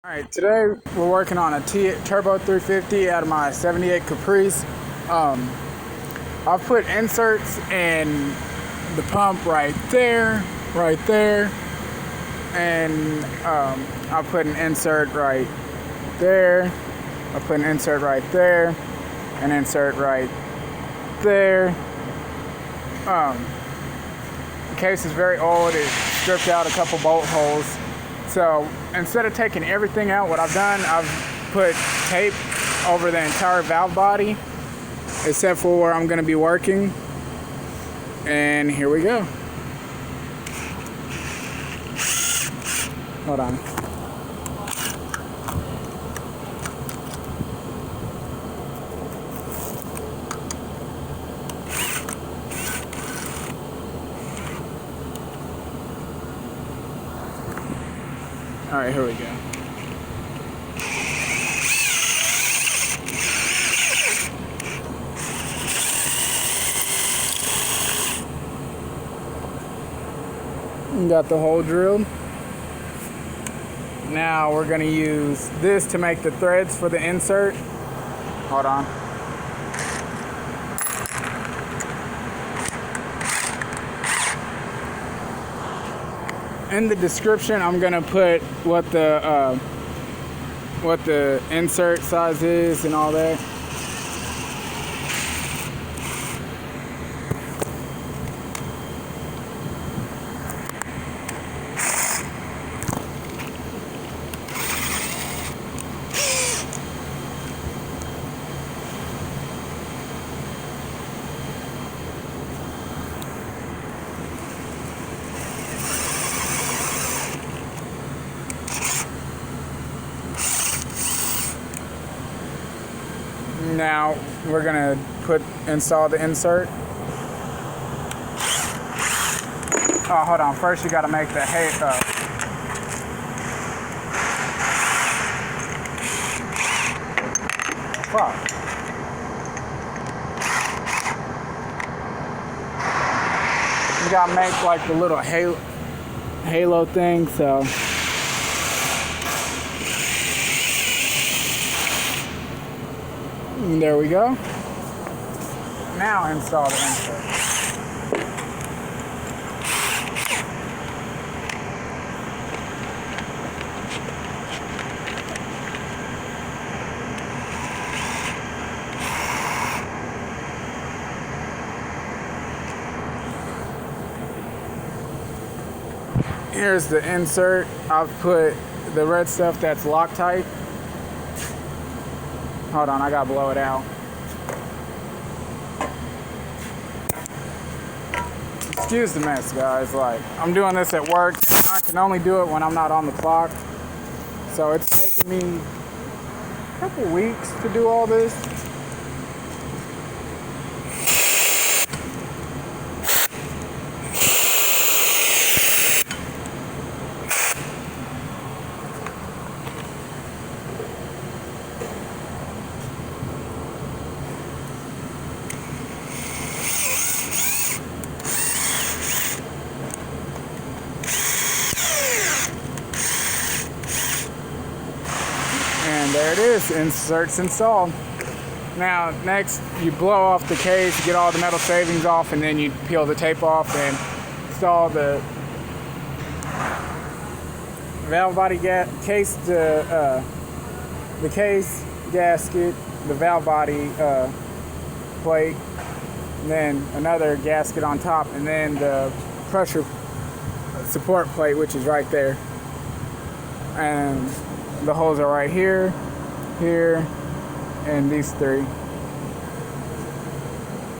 Alright, today we're working on a Turbo 350 out of my 78 Caprice. I've put inserts in the pump right there, and I'll put an insert right there. I'll put an insert right there, an insert right there. The case is very old. It stripped out a couple bolt holes. So instead of taking everything out, what I've done, I've put tape over the entire valve body, except for where I'm going to be working. And here we go. Hold on. All right, here we go. Got the hole drilled. Now we're going to use this to make the threads for the insert. Hold on. In the description, I'm gonna put what the insert size is and all that. Now we're gonna install the insert. Oh, hold on. First, you gotta make the fuck. You gotta make like the little halo thing. So. And there we go. Now install the insert. Here's the insert. I've put the red stuff that's Loctite. Hold on, I gotta blow it out. Excuse the mess, guys. Like, I'm doing this at work. I can only do it when I'm not on the clock. So it's taking me a couple weeks to do all this. And there it is, inserts installed. Now, next, you blow off the case, get all the metal shavings off, and then you peel the tape off and install the valve body case, the case gasket, the valve body plate, and then another gasket on top, and then the pressure support plate, which is right there. And the holes are right here, here, and these three.